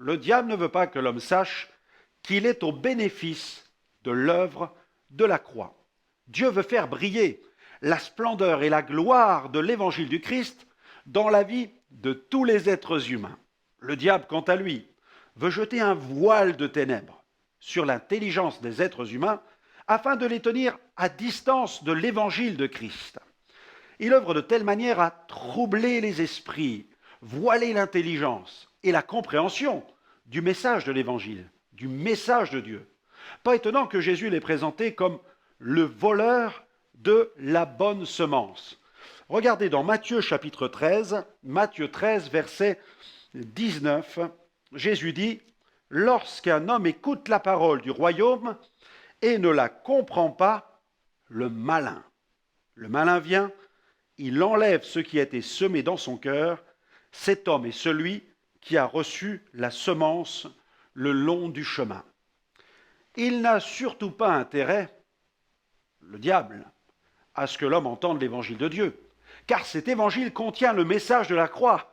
le diable ne veut pas que l'homme sache qu'il est au bénéfice de l'œuvre de la croix. Dieu veut faire briller la splendeur et la gloire de l'évangile du Christ dans la vie de tous les êtres humains. Le diable, quant à lui, veut jeter un voile de ténèbres sur l'intelligence des êtres humains afin de les tenir à distance de l'évangile de Christ. Il œuvre de telle manière à troubler les esprits, voiler l'intelligence et la compréhension du message de l'évangile, du message de Dieu. Pas étonnant que Jésus l'ait présenté comme le voleur de la bonne semence. Regardez dans Matthieu chapitre 13, Matthieu 13 verset 19, Jésus dit « Lorsqu'un homme écoute la parole du royaume et ne la comprend pas, le malin vient, il enlève ce qui a été semé dans son cœur. Cet homme est celui qui a reçu la semence le long du chemin. » Il n'a surtout pas intérêt, le diable, à ce que l'homme entende l'évangile de Dieu, car cet évangile contient le message de la croix,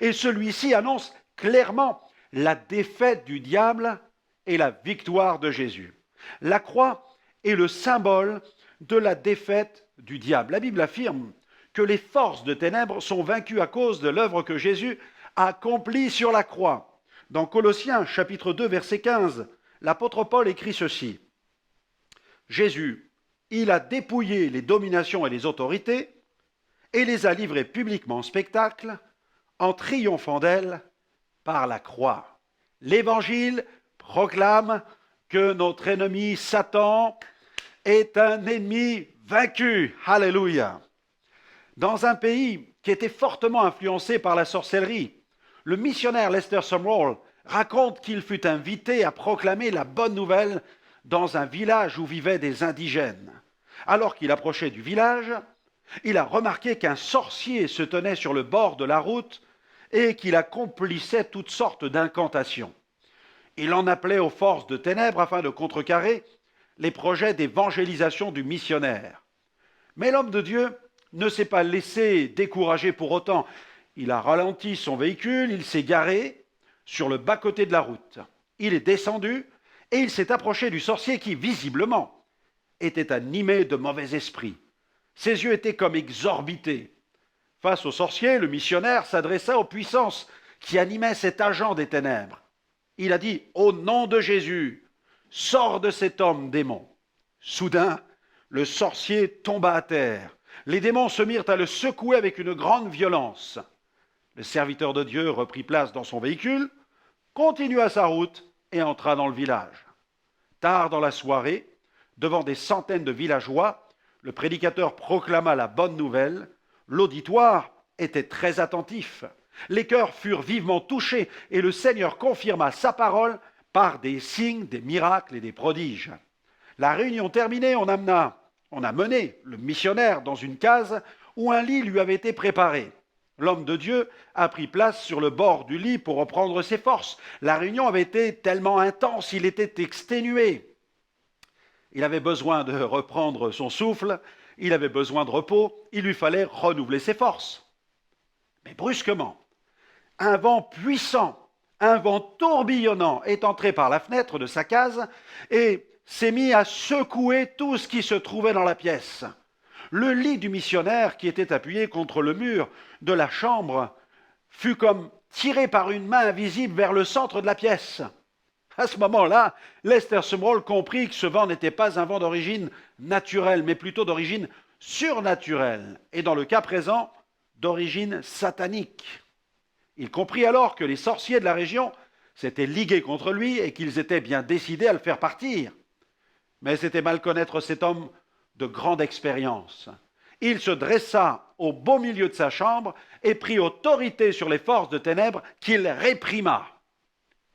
et celui-ci annonce clairement la défaite du diable et la victoire de Jésus. La croix est le symbole de la défaite du diable. La Bible affirme que les forces de ténèbres sont vaincues à cause de l'œuvre que Jésus a accomplie sur la croix. Dans Colossiens chapitre 2 verset 15, l'apôtre Paul écrit ceci. Jésus, il a dépouillé les dominations et les autorités et les a livrées publiquement en spectacle en triomphant d'elles par la croix. L'Évangile proclame que notre ennemi Satan est un ennemi vaincu. Alléluia. Dans un pays qui était fortement influencé par la sorcellerie, le missionnaire Lester Sumrall raconte qu'il fut invité à proclamer la bonne nouvelle dans un village où vivaient des indigènes. Alors qu'il approchait du village, il a remarqué qu'un sorcier se tenait sur le bord de la route et qu'il accomplissait toutes sortes d'incantations. Il en appelait aux forces de ténèbres afin de contrecarrer les projets d'évangélisation du missionnaire. Mais l'homme de Dieu ne s'est pas laissé décourager pour autant. Il a ralenti son véhicule, il s'est garé sur le bas-côté de la route. Il est descendu et il s'est approché du sorcier qui, visiblement, était animé de mauvais esprits. Ses yeux étaient comme exorbités. Face au sorcier, le missionnaire s'adressa aux puissances qui animaient cet agent des ténèbres. Il a dit « Au nom de Jésus, sors de cet homme démon !» Soudain, le sorcier tomba à terre. Les démons se mirent à le secouer avec une grande violence. Le serviteur de Dieu reprit place dans son véhicule, continua sa route et entra dans le village. Tard dans la soirée, devant des centaines de villageois, le prédicateur proclama la bonne nouvelle. L'auditoire était très attentif. Les cœurs furent vivement touchés et le Seigneur confirma sa parole par des signes, des miracles et des prodiges. La réunion terminée, on a mené le missionnaire dans une case où un lit lui avait été préparé. L'homme de Dieu a pris place sur le bord du lit pour reprendre ses forces. La réunion avait été tellement intense, il était exténué. Il avait besoin de reprendre son souffle, il avait besoin de repos, il lui fallait renouveler ses forces. Mais brusquement, un vent puissant, un vent tourbillonnant est entré par la fenêtre de sa case et s'est mis à secouer tout ce qui se trouvait dans la pièce. Le lit du missionnaire, qui était appuyé contre le mur de la chambre, fut comme tiré par une main invisible vers le centre de la pièce. À ce moment-là, Lester Sumrall comprit que ce vent n'était pas un vent d'origine naturelle, mais plutôt d'origine surnaturelle, et dans le cas présent, d'origine satanique. Il comprit alors que les sorciers de la région s'étaient ligués contre lui et qu'ils étaient bien décidés à le faire partir. Mais c'était mal connaître cet homme de grande expérience. Il se dressa au beau milieu de sa chambre et prit autorité sur les forces de ténèbres qu'il réprima.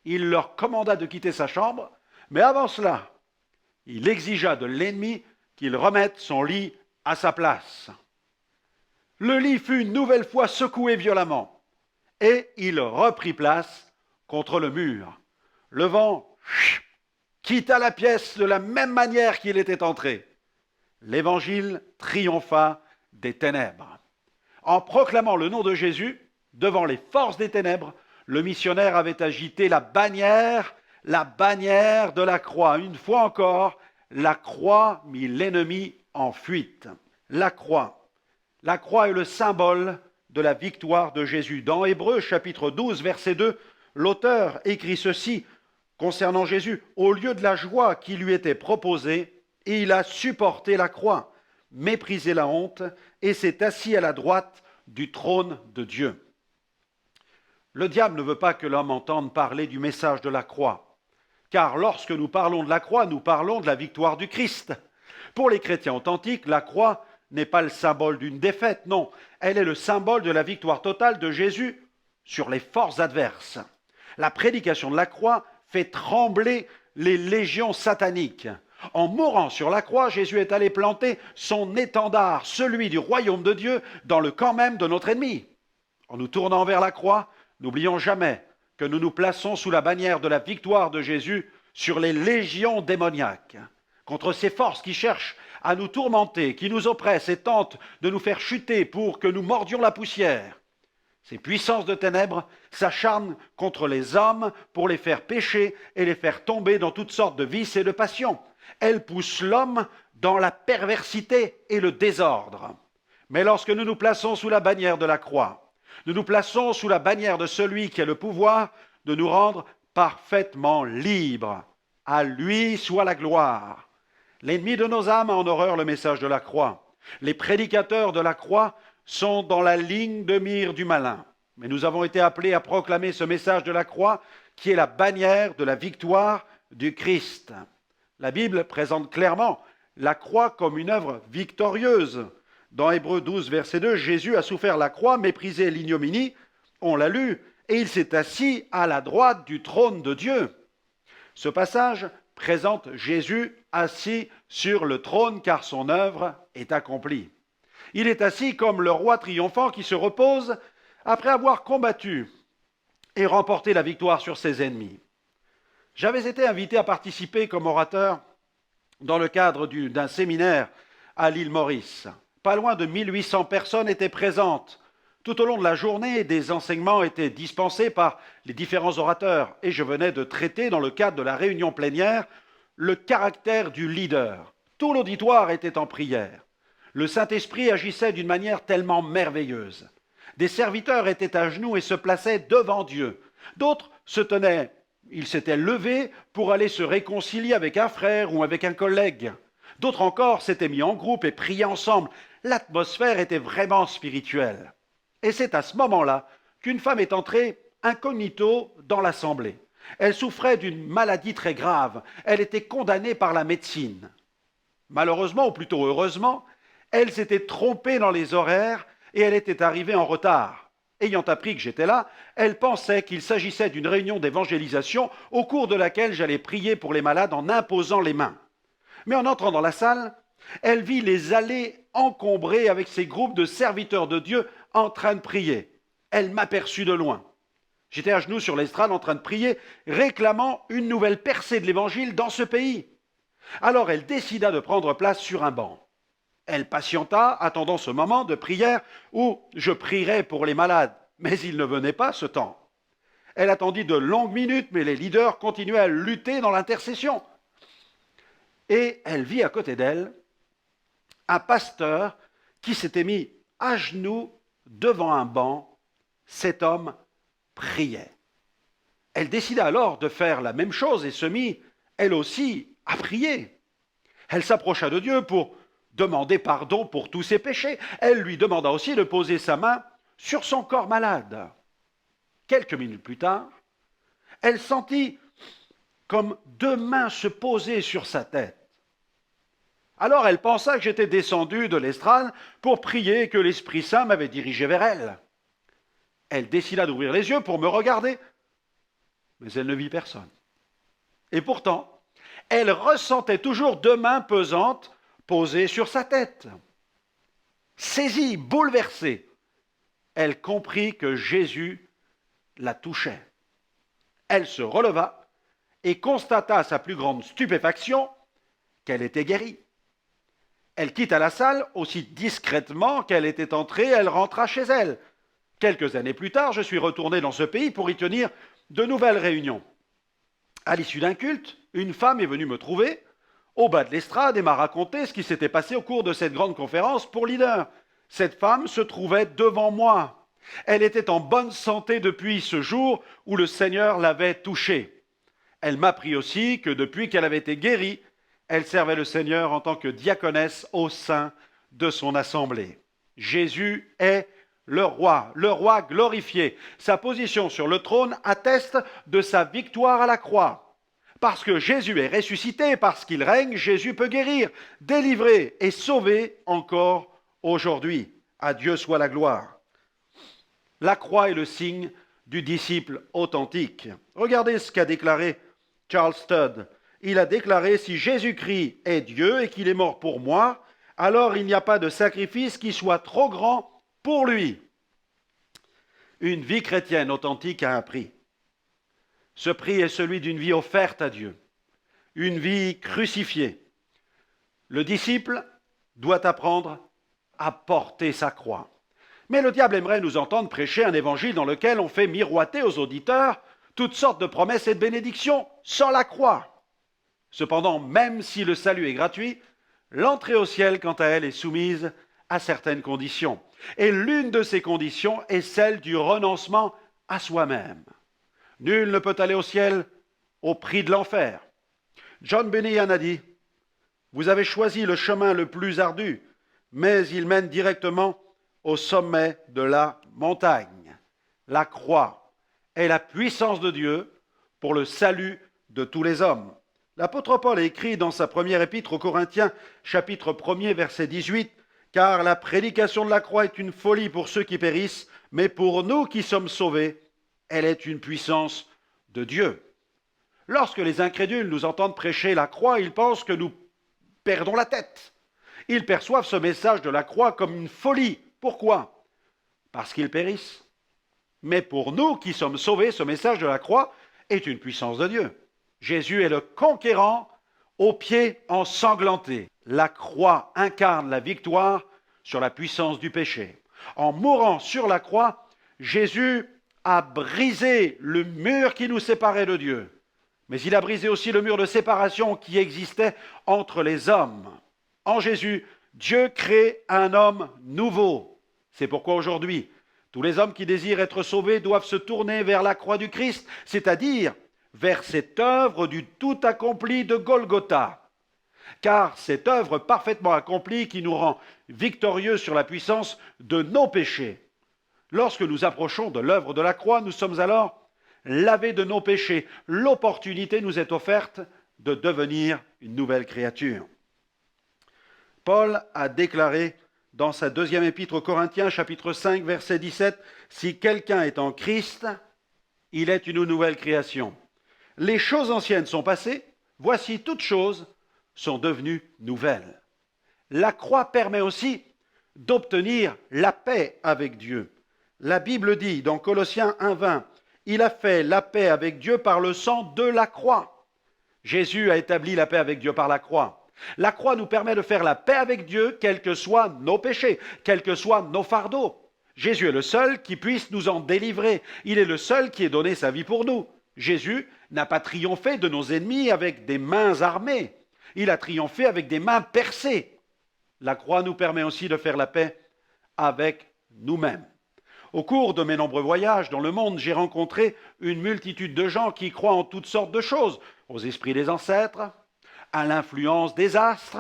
Il leur commanda de quitter sa chambre, mais avant cela, il exigea de l'ennemi qu'il remette son lit à sa place. Le lit fut une nouvelle fois secoué violemment, et il reprit place contre le mur. Le vent quitta la pièce de la même manière qu'il était entré. L'Évangile triompha des ténèbres. En proclamant le nom de Jésus devant les forces des ténèbres, le missionnaire avait agité la bannière de la croix. Une fois encore, la croix mit l'ennemi en fuite. La croix. La croix est le symbole de la victoire de Jésus. Dans Hébreux chapitre 12, verset 2, l'auteur écrit ceci concernant Jésus. Au lieu de la joie qui lui était proposée, il a supporté la croix, méprisé la honte et s'est assis à la droite du trône de Dieu. Le diable ne veut pas que l'homme entende parler du message de la croix, car lorsque nous parlons de la croix, nous parlons de la victoire du Christ. Pour les chrétiens authentiques, la croix n'est pas le symbole d'une défaite, non, elle est le symbole de la victoire totale de Jésus sur les forces adverses. La prédication de la croix fait trembler les légions sataniques. En mourant sur la croix, Jésus est allé planter son étendard, celui du royaume de Dieu, dans le camp même de notre ennemi. En nous tournant vers la croix, n'oublions jamais que nous nous plaçons sous la bannière de la victoire de Jésus sur les légions démoniaques, contre ces forces qui cherchent à nous tourmenter, qui nous oppressent et tentent de nous faire chuter pour que nous mordions la poussière. Ces puissances de ténèbres s'acharnent contre les hommes pour les faire pécher et les faire tomber dans toutes sortes de vices et de passions. Elles poussent l'homme dans la perversité et le désordre. Mais lorsque nous nous plaçons sous la bannière de la croix, nous nous plaçons sous la bannière de celui qui a le pouvoir de nous rendre parfaitement libres. À lui soit la gloire. L'ennemi de nos âmes a en horreur le message de la croix. Les prédicateurs de la croix sont dans la ligne de mire du malin. Mais nous avons été appelés à proclamer ce message de la croix qui est la bannière de la victoire du Christ. La Bible présente clairement la croix comme une œuvre victorieuse. Dans Hébreux 12, verset 2, Jésus a souffert la croix, méprisé l'ignominie, on l'a lu, et il s'est assis à la droite du trône de Dieu. Ce passage présente Jésus assis sur le trône car son œuvre est accomplie. Il est assis comme le roi triomphant qui se repose après avoir combattu et remporté la victoire sur ses ennemis. J'avais été invité à participer comme orateur dans le cadre d'un séminaire à l'île Maurice. Pas loin de 1800 personnes étaient présentes. Tout au long de la journée, des enseignements étaient dispensés par les différents orateurs et je venais de traiter dans le cadre de la réunion plénière le caractère du leader. Tout l'auditoire était en prière. Le Saint-Esprit agissait d'une manière tellement merveilleuse. Des serviteurs étaient à genoux et se plaçaient devant Dieu. D'autres se tenaient, ils s'étaient levés pour aller se réconcilier avec un frère ou avec un collègue. D'autres encore s'étaient mis en groupe et priaient ensemble. L'atmosphère était vraiment spirituelle. Et c'est à ce moment-là qu'une femme est entrée incognito dans l'assemblée. Elle souffrait d'une maladie très grave. Elle était condamnée par la médecine. Malheureusement, ou plutôt heureusement, elle s'était trompée dans les horaires et elle était arrivée en retard. Ayant appris que j'étais là, elle pensait qu'il s'agissait d'une réunion d'évangélisation au cours de laquelle j'allais prier pour les malades en imposant les mains. Mais en entrant dans la salle, elle vit les allées encombrées avec ces groupes de serviteurs de Dieu en train de prier. Elle m'aperçut de loin. J'étais à genoux sur l'estrade en train de prier, réclamant une nouvelle percée de l'évangile dans ce pays. Alors elle décida de prendre place sur un banc. Elle patienta, attendant ce moment de prière où je prierais pour les malades. Mais il ne venait pas ce temps. Elle attendit de longues minutes, mais les leaders continuaient à lutter dans l'intercession. Et elle vit à côté d'elle un pasteur qui s'était mis à genoux devant un banc. Cet homme priait. Elle décida alors de faire la même chose et se mit, elle aussi, à prier. Elle s'approcha de Dieu pour demander pardon pour tous ses péchés. Elle lui demanda aussi de poser sa main sur son corps malade. Quelques minutes plus tard, elle sentit comme deux mains se poser sur sa tête. Alors elle pensa que j'étais descendu de l'estrade pour prier et que l'Esprit Saint m'avait dirigé vers elle. Elle décida d'ouvrir les yeux pour me regarder, mais elle ne vit personne. Et pourtant, elle ressentait toujours deux mains pesantes posées sur sa tête. Saisie, bouleversée, elle comprit que Jésus la touchait. Elle se releva et constata à sa plus grande stupéfaction qu'elle était guérie. Elle quitta la salle aussi discrètement qu'elle était entrée, elle rentra chez elle. Quelques années plus tard, je suis retourné dans ce pays pour y tenir de nouvelles réunions. À l'issue d'un culte, une femme est venue me trouver au bas de l'estrade et m'a raconté ce qui s'était passé au cours de cette grande conférence pour leaders. Cette femme se trouvait devant moi. Elle était en bonne santé depuis ce jour où le Seigneur l'avait touchée. Elle m'apprit aussi que depuis qu'elle avait été guérie, elle servait le Seigneur en tant que diaconesse au sein de son assemblée. Jésus est le roi glorifié. Sa position sur le trône atteste de sa victoire à la croix. Parce que Jésus est ressuscité, parce qu'il règne, Jésus peut guérir, délivrer et sauver encore aujourd'hui. À Dieu soit la gloire. La croix est le signe du disciple authentique. Regardez ce qu'a déclaré Charles Studd. Il a déclaré « Si Jésus-Christ est Dieu et qu'il est mort pour moi, alors il n'y a pas de sacrifice qui soit trop grand pour lui. » Une vie chrétienne authentique a un prix. Ce prix est celui d'une vie offerte à Dieu, une vie crucifiée. Le disciple doit apprendre à porter sa croix. Mais le diable aimerait nous entendre prêcher un évangile dans lequel on fait miroiter aux auditeurs toutes sortes de promesses et de bénédictions sans la croix. Cependant, même si le salut est gratuit, l'entrée au ciel, quant à elle, est soumise à certaines conditions. Et l'une de ces conditions est celle du renoncement à soi-même. Nul ne peut aller au ciel au prix de l'enfer. John Bunyan a dit « Vous avez choisi le chemin le plus ardu, mais il mène directement au sommet de la montagne. » La croix est la puissance de Dieu pour le salut de tous les hommes. L'apôtre Paul écrit dans sa première épître aux Corinthiens, chapitre 1er, verset 18, « Car la prédication de la croix est une folie pour ceux qui périssent, mais pour nous qui sommes sauvés, elle est une puissance de Dieu. » Lorsque les incrédules nous entendent prêcher la croix, ils pensent que nous perdons la tête. Ils perçoivent ce message de la croix comme une folie. Pourquoi? Parce qu'ils périssent. Mais pour nous qui sommes sauvés, ce message de la croix est une puissance de Dieu. Jésus est le conquérant aux pieds ensanglantés. La croix incarne la victoire sur la puissance du péché. En mourant sur la croix, Jésus a brisé le mur qui nous séparait de Dieu. Mais il a brisé aussi le mur de séparation qui existait entre les hommes. En Jésus, Dieu crée un homme nouveau. C'est pourquoi aujourd'hui, tous les hommes qui désirent être sauvés doivent se tourner vers la croix du Christ, c'est-à-dire vers cette œuvre du tout accompli de Golgotha. Car cette œuvre parfaitement accomplie qui nous rend victorieux sur la puissance de nos péchés. Lorsque nous approchons de l'œuvre de la croix, nous sommes alors lavés de nos péchés. L'opportunité nous est offerte de devenir une nouvelle créature. Paul a déclaré dans sa deuxième épître aux Corinthiens, chapitre 5, verset 17, « Si quelqu'un est en Christ, il est une nouvelle création. Les choses anciennes sont passées, voici toutes choses sont devenues nouvelles. » La croix permet aussi d'obtenir la paix avec Dieu. La Bible dit dans Colossiens 1,20, « Il a fait la paix avec Dieu par le sang de la croix. » Jésus a établi la paix avec Dieu par la croix. La croix nous permet de faire la paix avec Dieu, quels que soient nos péchés, quels que soient nos fardeaux. Jésus est le seul qui puisse nous en délivrer. Il est le seul qui ait donné sa vie pour nous. Jésus n'a pas triomphé de nos ennemis avec des mains armées. Il a triomphé avec des mains percées. La croix nous permet aussi de faire la paix avec nous-mêmes. Au cours de mes nombreux voyages dans le monde, j'ai rencontré une multitude de gens qui croient en toutes sortes de choses, aux esprits des ancêtres, à l'influence des astres,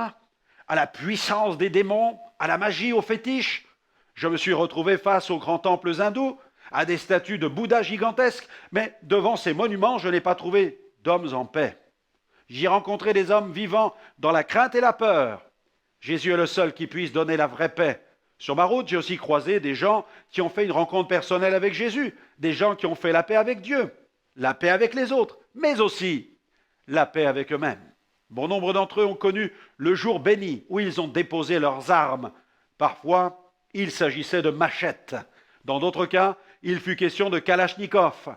à la puissance des démons, à la magie, aux fétiches. Je me suis retrouvé face aux grands temples hindous, à des statues de Bouddha gigantesques, mais devant ces monuments, je n'ai pas trouvé d'hommes en paix. J'y ai rencontré des hommes vivant dans la crainte et la peur. Jésus est le seul qui puisse donner la vraie paix. Sur ma route, j'ai aussi croisé des gens qui ont fait une rencontre personnelle avec Jésus, des gens qui ont fait la paix avec Dieu, la paix avec les autres, mais aussi la paix avec eux-mêmes. Bon nombre d'entre eux ont connu le jour béni où ils ont déposé leurs armes. Parfois, il s'agissait de machettes. Dans d'autres cas, il fut question de kalachnikov.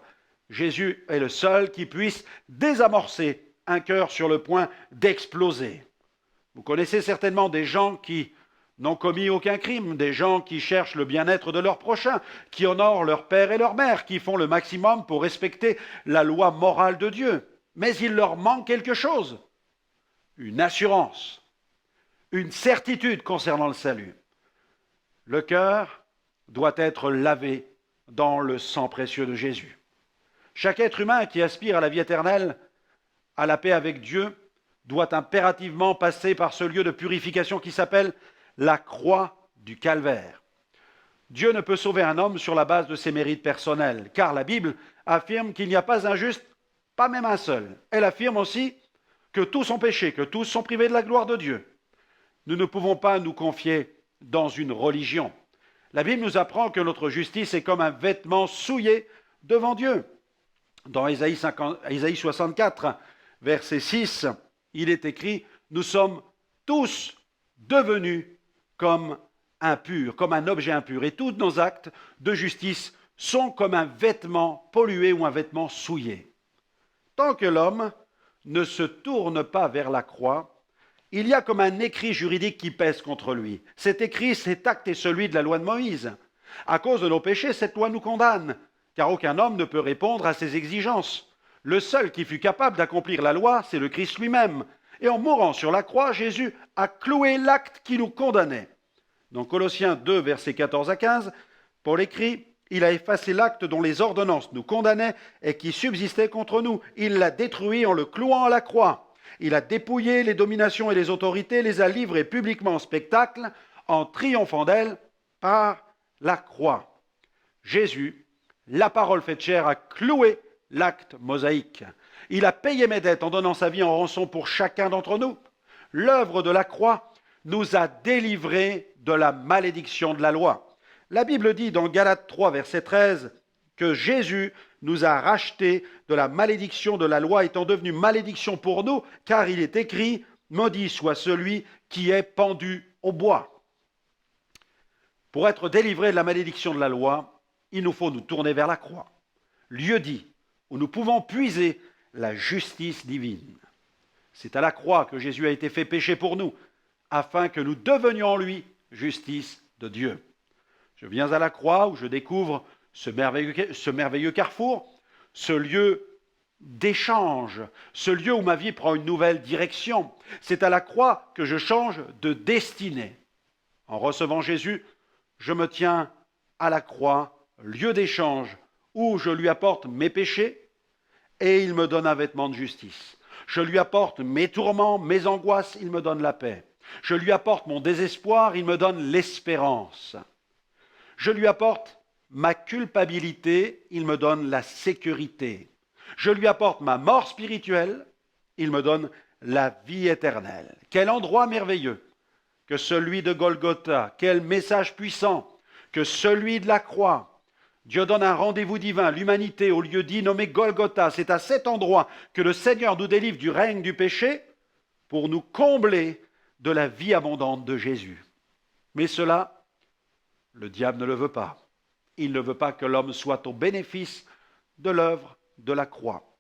Jésus est le seul qui puisse désamorcer un cœur sur le point d'exploser. Vous connaissez certainement des gens qui n'ont commis aucun crime, des gens qui cherchent le bien-être de leur prochain, qui honorent leur père et leur mère, qui font le maximum pour respecter la loi morale de Dieu. Mais il leur manque quelque chose, une assurance, une certitude concernant le salut. Le cœur doit être lavé dans le sang précieux de Jésus. Chaque être humain qui aspire à la vie éternelle, à la paix avec Dieu, doit impérativement passer par ce lieu de purification qui s'appelle la croix du calvaire. Dieu ne peut sauver un homme sur la base de ses mérites personnels, car la Bible affirme qu'il n'y a pas un juste, pas même un seul. Elle affirme aussi que tous ont péché, que tous sont privés de la gloire de Dieu. Nous ne pouvons pas nous confier dans une religion. La Bible nous apprend que notre justice est comme un vêtement souillé devant Dieu. Dans Ésaïe 64, verset 6, il est écrit « Nous sommes tous devenus comme impurs, comme un objet impur, et tous nos actes de justice sont comme un vêtement pollué ou un vêtement souillé. » Tant que l'homme ne se tourne pas vers la croix, il y a comme un écrit juridique qui pèse contre lui. Cet écrit, cet acte est celui de la loi de Moïse. À cause de nos péchés, cette loi nous condamne, car aucun homme ne peut répondre à ses exigences. Le seul qui fut capable d'accomplir la loi, c'est le Christ lui-même. Et en mourant sur la croix, Jésus a cloué l'acte qui nous condamnait. Dans Colossiens 2, versets 14 à 15, Paul écrit « Il a effacé l'acte dont les ordonnances nous condamnaient et qui subsistait contre nous. Il l'a détruit en le clouant à la croix. Il a dépouillé les dominations et les autorités, les a livrées publiquement en spectacle, en triomphant d'elles par la croix. » Jésus, la parole faite chair, a cloué l'acte mosaïque. Il a payé mes dettes en donnant sa vie en rançon pour chacun d'entre nous. L'œuvre de la croix nous a délivrés de la malédiction de la loi. La Bible dit dans Galates 3, verset 13, que Jésus nous a rachetés de la malédiction de la loi, étant devenu malédiction pour nous, car il est écrit « Maudit soit celui qui est pendu au bois ». Pour être délivrés de la malédiction de la loi, il nous faut nous tourner vers la croix, lieu dit où nous pouvons puiser la justice divine. C'est à la croix que Jésus a été fait péché pour nous, afin que nous devenions en lui justice de Dieu. Je viens à la croix où je découvre ce merveilleux carrefour, ce lieu d'échange, ce lieu où ma vie prend une nouvelle direction. C'est à la croix que je change de destinée. En recevant Jésus, je me tiens à la croix, lieu d'échange, où je lui apporte mes péchés et il me donne un vêtement de justice. Je lui apporte mes tourments, mes angoisses, il me donne la paix. Je lui apporte mon désespoir, il me donne l'espérance. Je lui apporte ma culpabilité, il me donne la sécurité. Je lui apporte ma mort spirituelle, il me donne la vie éternelle. Quel endroit merveilleux que celui de Golgotha, quel message puissant que celui de la croix. Dieu donne un rendez-vous divin, l'humanité, au lieu dit nommé Golgotha. C'est à cet endroit que le Seigneur nous délivre du règne du péché pour nous combler de la vie abondante de Jésus. Mais cela, le diable ne le veut pas. Il ne veut pas que l'homme soit au bénéfice de l'œuvre de la croix.